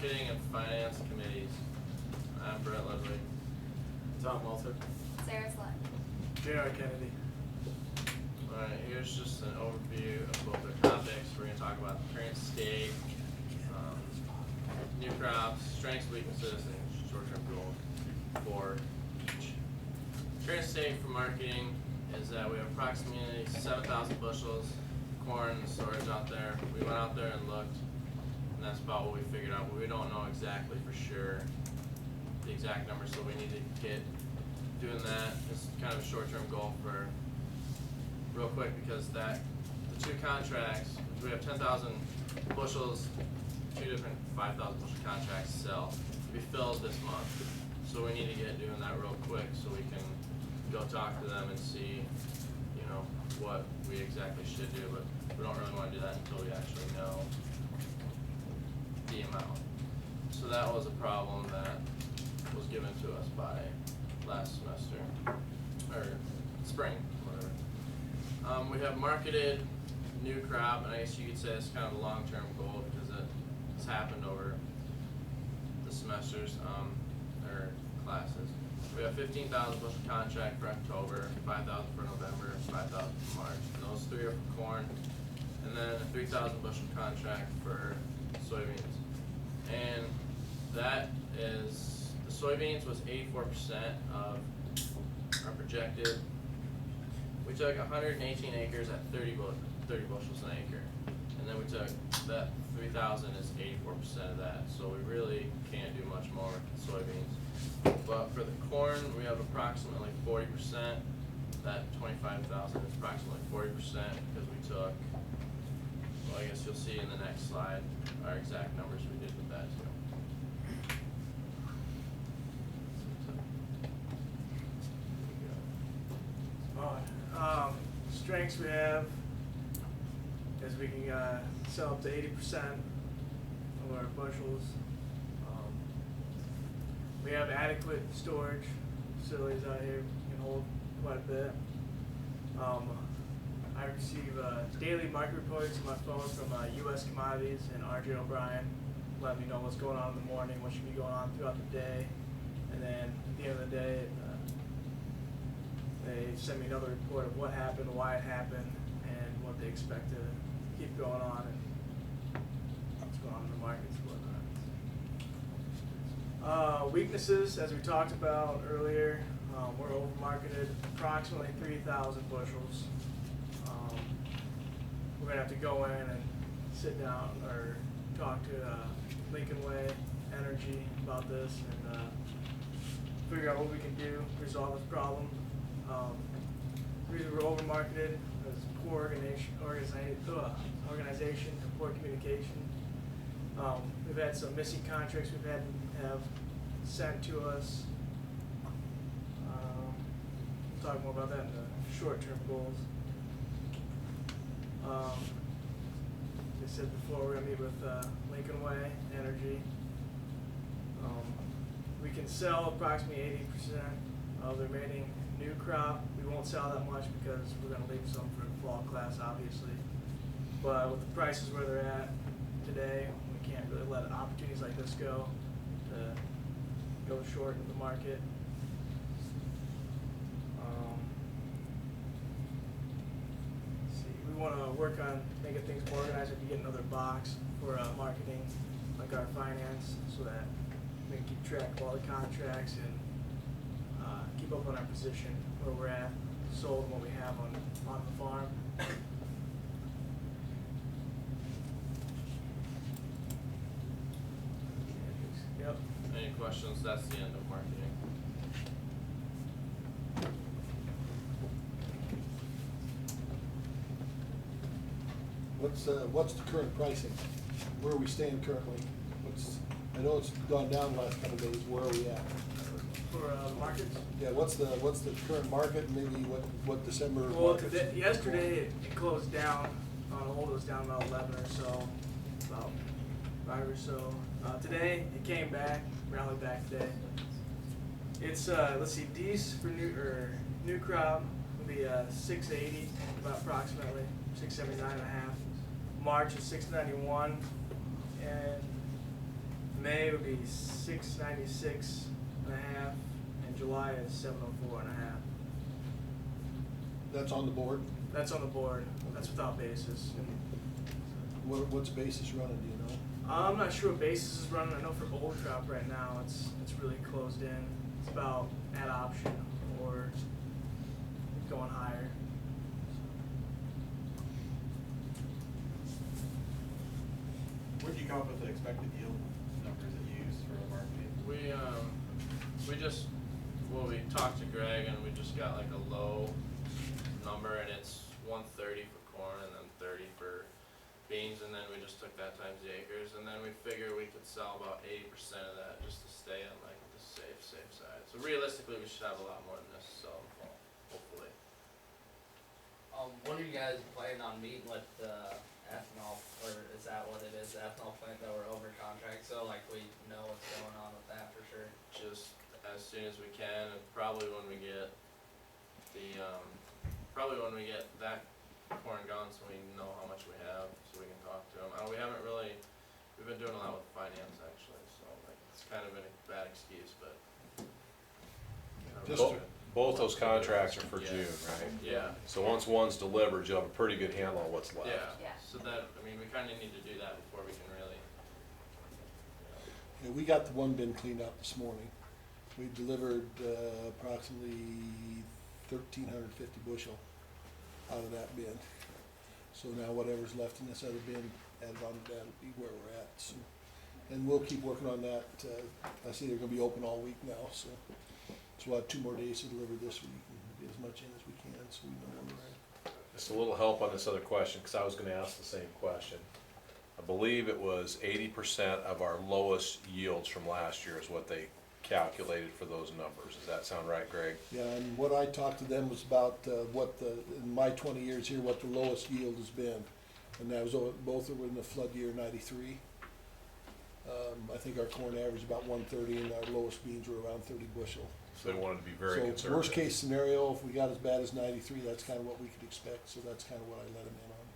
Marketing and Finance Committees. I'm Brett Ludwig. Tom Welter. Sarah Sletten. J.R. Kennedy. Alright, here's just an overview of both our topics. We're going to talk about the current state, new crops, strengths, weaknesses, and short-term goals for each. Current state for marketing is that we have approximately 7,000 bushels of corn in storage out there. We went out there and looked, and that's about what we figured out, but we don't know exactly for sure the exact number, so we need to get doing that. It's kind of a short-term goal for real quick, because the two contracts, we have 10,000 bushels, two different 5,000 bushel contracts sell to be filled this month. So we need to get doing that real quick so we can go talk to them and see, you know, what we exactly should do, but we don't really want to do that until we actually know the amount. So that was a problem that was given to us by last semester, or spring, whatever. We have marketed new crop, and I guess you could say it's kind of a long-term goal because it's happened over the semesters, or classes. We have 15,000 bushel contract for October, 5,000 for November, 5,000 for March. And those three are for corn, and then a 3,000 bushel contract for soybeans. And that is, the soybeans was 84% of our projected. We took 118 acres at 30 bushels an acre, and then we took that 3,000 is 84% of that. So we really can't do much more with soybeans. But for the corn, we have approximately 40%. That 25,000 is approximately 40% because we took, well, I guess you'll see in the next slide our exact numbers we did with that too. Strengths we have is we can sell up to 80% of our bushels. We have adequate storage facilities out here, can hold quite a bit. I receive daily market reports on my phone from U.S. Commodities and R.J. O'Brien, letting me know what's going on in the morning, what should be going on throughout the day, and then at the end of the day, they send me another report of what happened, why it happened, and what they expect to keep going on, and what's going on in the markets and whatnot. Weaknesses, as we talked about earlier, we're over marketed approximately 3,000 bushels. We're going to have to go in and sit down or talk to Lincoln Way Energy about this and figure out what we can do to resolve this problem. The reason we're over marketed is poor organization and poor communication. We've had some missing contracts we've had to have sent to us. We'll talk more about that in the short-term goals. As I said before, we're going to meet with Lincoln Way Energy. We can sell approximately 80% of the remaining new crop. We won't sell that much because we're going to leave some for the fall class, obviously. But with the prices where they're at today, we can't really let opportunities like this go to go short in the market. Let's see. We want to work on making things more organized. We can get another box for marketing, like our finance, so that we can keep track of all the contracts and keep up on our position, where we're at, sold, what we have on the farm. Yep. Any questions? That's the end of marketing. What's the current pricing? Where are we staying currently? I know it's gone down the last couple of days. Where are we at? For markets? Yeah, what's the current market? Maybe what December? Well, yesterday it closed down. On the hold, it was down about 11 or so, about 5 or so. Today it came back, rallied back today. It's let's see, D's for new crop will be 680, about approximately 679.5. March is 691, and May would be 696.5, and July is 704.5. That's on the board? That's on the board. That's without basis. What's basis running, do you know? I'm not sure what basis is running. I know for old crop right now, it's really closed in. It's about at option or going higher. Where'd you come up with the expected yield numbers that you used for the marketing? We talked to Greg and we just got like a low number, and it's 130 for corn and then 30 for beans, and then we just took that times the acres, and then we figured we could sell about 80% of that just to stay on like the safe side. So realistically, we should have a lot more than this to sell in the fall, hopefully. When are you guys planning on meeting with the ethanol, or is that what it is, the ethanol plant that we're over contract, so like we know what's going on with that for sure? Just as soon as we can, and probably when we get that corn gone, so we know how much we have, so we can talk to them. We've been doing a lot with finance actually, so like, it's kind of been a bad excuse, but. Both those contracts are for Yeah. June, right? Yeah. So once one's delivered, you'll have a pretty good handle on what's left. Yeah, so that, we kinda need to do that before we can really, Yeah, we got the one bin cleaned up this morning. We delivered approximately 1,350 bushel out of that bin. So now whatever's left in this other bin, added on to that will be where we're at. So, and we'll keep working on that. I see they're gonna be open all week now, so we'll have 2 more days to deliver this week and get as much in as we can, so we know where we're at. Just a little help on this other question, because I was gonna ask the same question. I believe it was 80% of our lowest yields from last year is what they calculated for those numbers. Does that sound right, Greg? Yeah, and what I talked to them was about in my 20 years here, what the lowest yield has been. And that was, both were in the flood year '93. I think our corn averaged about 130 and our lowest beans were around 30 bushel. So they wanted to be very So conservative. worst case scenario, if we got as bad as '93, that's kind of what we could expect, so that's kind of what I let them in on.